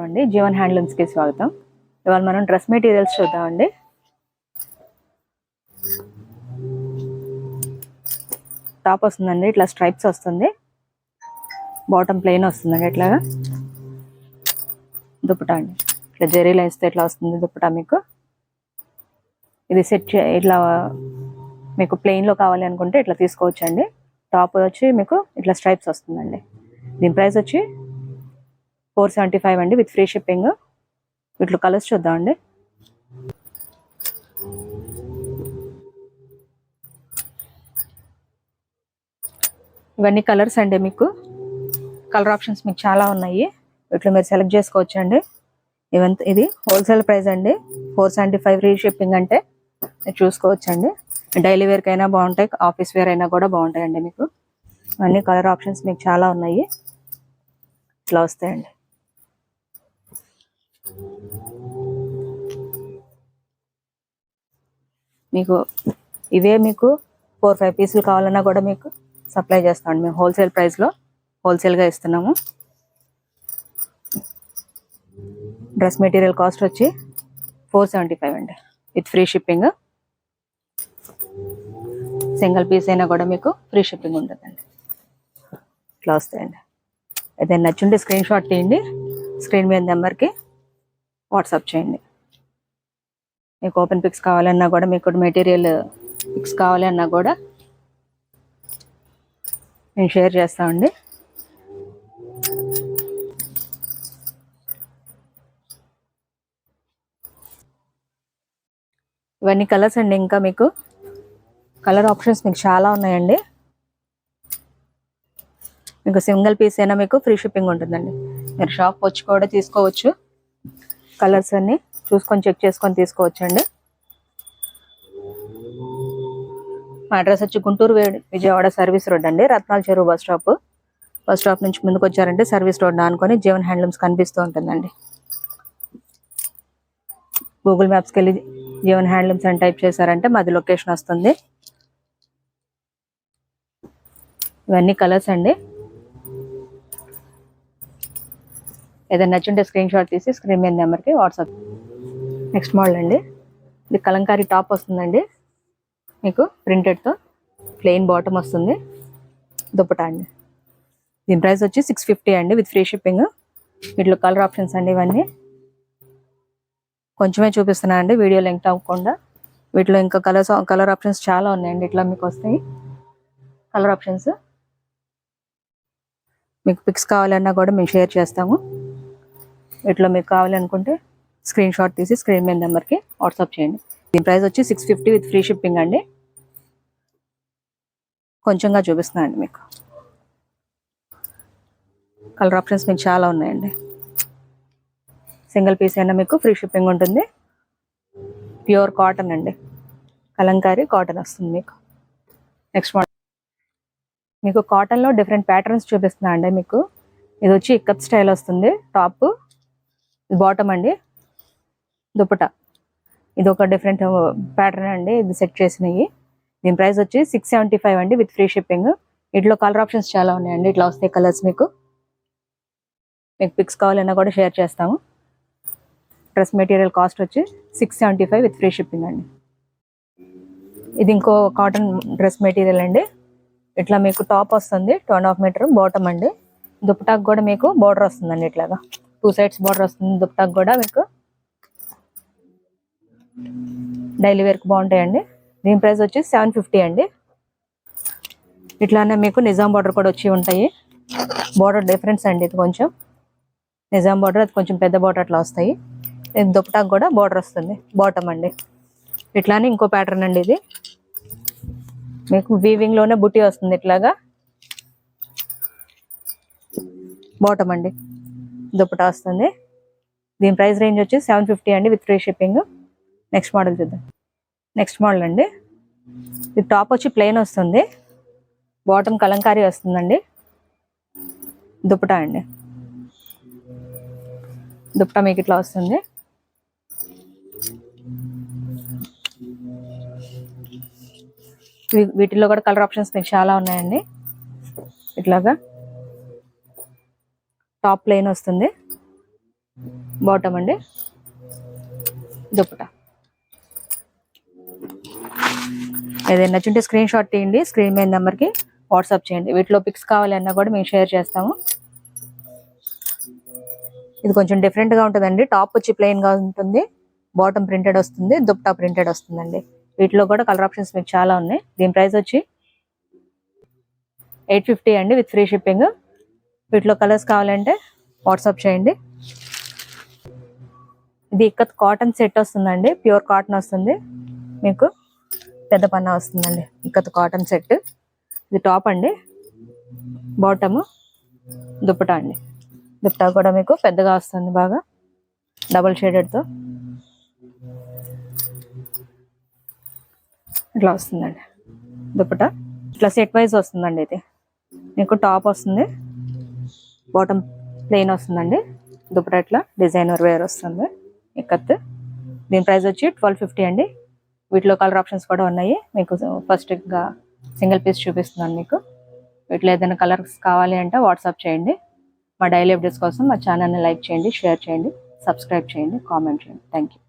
అండి జీవన్ హ్యాండ్లూమ్స్ కి స్వాగతం. ఇవాళ మనం డ్రెస్ మెటీరియల్స్ చూద్దామండి. టాప్ వస్తుందండి, ఇట్లా స్ట్రైప్స్ వస్తుంది, బాటమ్ ప్లెయిన్ వస్తుందండి. ఇట్లాగా దుప్పటా అండి, ఇట్లా జెరీ లైన్స్ తో ఇట్లా వస్తుంది దుప్పటా. మీకు ఇది సెట్ ఇట్లా మీకు ప్లెయిన్ లో కావాలి అనుకుంటే ఇట్లా తీసుకోవచ్చండి. టాప్ వచ్చి మీకు ఇట్లా స్ట్రైప్స్ వస్తుందండి. దీని ప్రైస్ వచ్చి 475 అండి విత్ ఫ్రీ షిప్పింగ్. వీటిలో కలర్స్ చూద్దామండి. ఇవన్నీ కలర్స్ అండి. మీకు కలర్ ఆప్షన్స్ మీకు చాలా ఉన్నాయి, వీటిలో మీరు సెలెక్ట్ చేసుకోవచ్చు అండి. ఇది హోల్సేల్ ప్రైస్ అండి, 475 ఫ్రీ షిప్పింగ్. అంటే మీరు చూసుకోవచ్చు అండి. డైలీ వేర్కి అయినా బాగుంటాయి, ఆఫీస్ వేర్ అయినా కూడా బాగుంటాయండి. మీకు అన్ని కలర్ ఆప్షన్స్ మీకు చాలా ఉన్నాయి, ఇట్లా వస్తాయండి. మీకు ఇవే మీకు 4-5 పీసులు కావాలన్నా కూడా మీకు సప్లై చేస్తామండి. మేము హోల్సేల్ ప్రైస్లో హోల్సేల్గా ఇస్తున్నాము. డ్రెస్ మెటీరియల్ కాస్ట్ వచ్చి 475 అండి with free shipping. Single piece అయినా కూడా మీకు ఫ్రీ షిప్పింగ్ ఉంటుందండి. ఇట్లా వస్తాయండి. ఏదైనా నచ్చుంటే స్క్రీన్ షాట్ తీయండి, స్క్రీన్ మీద నెంబర్కి వాట్సాప్ చేయండి. మీకు ఓపెన్ పిక్స్ కావాలన్నా కూడా, మీకు మెటీరియల్ పిక్స్ కావాలన్నా కూడా నేను షేర్ చేస్తామండి. ఇవన్నీ కలర్స్ అండి. ఇంకా మీకు కలర్ ఆప్షన్స్ మీకు చాలా ఉన్నాయండి. మీకు సింగిల్ పీస్ అయినా మీకు ఫ్రీ షిప్పింగ్ ఉంటుందండి. మీరు షాప్ వచ్చి కూడా తీసుకోవచ్చు. కలర్స్ అన్ని చూసుకొని చెక్ చేసుకొని తీసుకోవచ్చు అండి. మా అడ్రస్ వచ్చి గుంటూరు విజయవాడ సర్వీస్ రోడ్ అండి, రత్నాల చెరువు బస్ స్టాప్ నుంచి ముందుకు వచ్చారంటే సర్వీస్ రోడ్ ఆనుకొని జీవన్ హ్యాండ్లూమ్స్ కనిపిస్తూ ఉంటుందండి. గూగుల్ మ్యాప్స్కి వెళ్ళి జీవన్ హ్యాండ్లూమ్స్ అని టైప్ చేశారంటే మాది లొకేషన్ వస్తుంది. ఇవన్నీ కలర్స్ అండి. ఏదైనా నచ్చుంటే స్క్రీన్ షాట్ తీసి స్క్రీన్ మీద నెంబర్కి వాట్సాప్. నెక్స్ట్ మోడల్ అండి, ఇది కలంకారీ టాప్ వస్తుందండి. మీకు ప్రింటెడ్తో ప్లెయిన్ బాటమ్ వస్తుంది, దుప్పటా అండి. దీని ప్రైస్ వచ్చి 650 అండి విత్ ఫ్రీ షిప్పింగ్. వీటిలో కలర్ ఆప్షన్స్ అండి. ఇవన్నీ కొంచెమే చూపిస్తున్నా అండి, వీడియో లెంగ్త్ అవ్వకుండా. వీటిలో ఇంకా కలర్ ఆప్షన్స్ చాలా ఉన్నాయండి. ఇట్లా మీకు వస్తాయి కలర్ ఆప్షన్స్. మీకు పిక్స్ కావాలన్నా కూడా మేము షేర్ చేస్తాము. వీటిలో మీకు కావాలనుకుంటే స్క్రీన్ షాట్ తీసి స్క్రీన్ మీద నెంబర్కి వాట్సాప్ చేయండి. దీని ప్రైస్ వచ్చి 650 విత్ ఫ్రీ షిప్పింగ్ అండి. కొంచెంగా చూపిస్తున్నా అండి. మీకు కలర్ ఆప్షన్స్ మీకు చాలా ఉన్నాయండి. సింగిల్ పీస్ అయినా మీకు ఫ్రీ షిప్పింగ్ ఉంటుంది. ప్యూర్ కాటన్ అండి, కలంకారీ కాటన్ వస్తుంది మీకు. నెక్స్ట్ మోడల్ మీకు కాటన్లో డిఫరెంట్ ప్యాటర్న్స్ చూపిస్తున్నా అండి. మీకు ఇది వచ్చి ఇక్కత్ స్టైల్ వస్తుంది. టాప్, బాటమ్ అండి, దుప్పటా. ఇది ఒక డిఫరెంట్ ప్యాటర్న్ అండి, ఇది సెట్ చేసినవి. దీని ప్రైస్ వచ్చి 675 అండి విత్ ఫ్రీ షిప్పింగ్. వీటిలో కలర్ ఆప్షన్స్ చాలా ఉన్నాయండి. ఇట్లా వస్తాయి కలర్స్. మీకు పిక్స్ కావాలన్నా కూడా షేర్ చేస్తాము. డ్రెస్ మెటీరియల్ కాస్ట్ వచ్చి 675 విత్ ఫ్రీ షిప్పింగ్ అండి. ఇది ఇంకో కాటన్ డ్రెస్ మెటీరియల్ అండి. ఇట్లా మీకు టాప్ వస్తుంది 2.5 మీటర్, బాటమ్ అండి. దుప్పటాకు కూడా మీకు బార్డర్ వస్తుందండి. ఇట్లాగా 2 సైడ్స్ బార్డర్ వస్తుంది దుప్పటాకు కూడా. మీకు డైలీ వేర్కి బాగుంటాయండి. దీని ప్రైస్ వచ్చి 750 అండి. ఇట్లానే మీకు నిజాం బార్డర్ కూడా వచ్చి ఉంటాయి. బార్డర్ డిఫరెన్స్ అండి. ఇది కొంచెం నిజాం బార్డర్, అది కొంచెం పెద్ద బార్డర్ అట్లా వస్తాయి. దుప్పటాకు కూడా బార్డర్ వస్తుంది, బాటమ్ అండి. ఇట్లానే ఇంకో ప్యాటర్న్ అండి. ఇది మీకు వీవింగ్ లోనే బుట్టి వస్తుంది. ఇట్లాగా బాటమ్ అండి, దుప్పటా వస్తుంది. దీని ప్రైస్ రేంజ్ వచ్చి 750 అండి with free shipping. Next model చూద్దాం. నెక్స్ట్ మోడల్ అండి, ఇది టాప్ వచ్చి ప్లెయిన్ వస్తుంది, బాటమ్ కలంకారీ వస్తుందండి, దుప్పటా అండి. దుప్పటా మీకు ఇట్లా వస్తుంది. వీటిల్లో కూడా కలర్ ఆప్షన్స్ మీకు చాలా ఉన్నాయండి. ఇట్లాగా టాప్ ప్లెయిన్ వస్తుంది, బాటమ్ అండి, దుపట్టా. ఏదైనా నచ్చుంటే స్క్రీన్ షాట్ తీయండి, స్క్రీన్ మీద నెంబర్కి వాట్సాప్ చేయండి. వీటిలో పిక్స్ కావాలన్నా కూడా మేము షేర్ చేస్తాము. ఇది కొంచెం డిఫరెంట్గా ఉంటుందండి. టాప్ వచ్చి ప్లెయిన్గా ఉంటుంది, బాటమ్ ప్రింటెడ్ వస్తుంది, దుపట్టా ప్రింటెడ్ వస్తుందండి. వీటిలో కూడా కలర్ ఆప్షన్స్ మీకు చాలా ఉన్నాయి. దీని ప్రైస్ వచ్చి 850 అండి విత్ ఫ్రీ షిప్పింగ్. వీటిలో కలర్స్ కావాలంటే వాట్సాప్ చేయండి. ఇది ఇక్కత్ కాటన్ సెట్ వస్తుందండి, ప్యూర్ కాటన్ వస్తుంది మీకు, పెద్ద పన్నా వస్తుందండి. Ikat cotton set. ఇది టాప్ అండి, బాటమ్, దుపట్టా అండి. దుపట్టా కూడా మీకు పెద్దగా వస్తుంది, బాగా డబుల్ షేడెడ్తో ఇట్లా వస్తుందండి దుపట్టా. ఇట్లా సెట్ వైజ్ వస్తుందండి. ఇది మీకు టాప్ వస్తుంది, బాటమ్ ప్లెయిన్ వస్తుందండి, దుపట్టా ఇట్లా డిజైనర్ వేర్ వస్తుంది ఇక్కత్. దీని ప్రైస్ వచ్చి 1250 అండి. వీటిలో కలర్ ఆప్షన్స్ కూడా ఉన్నాయి. మీకు ఫస్ట్ ఇంకా సింగిల్ పీస్ చూపిస్తున్నాను మీకు. వీటిలో ఏదైనా కలర్స్ కావాలి అంటే వాట్సాప్ చేయండి. మా డైలీ అప్డేట్స్ కోసం మా ఛానల్ని లైక్ చేయండి, షేర్ చేయండి, సబ్స్క్రైబ్ చేయండి, కామెంట్ చేయండి. Thank you.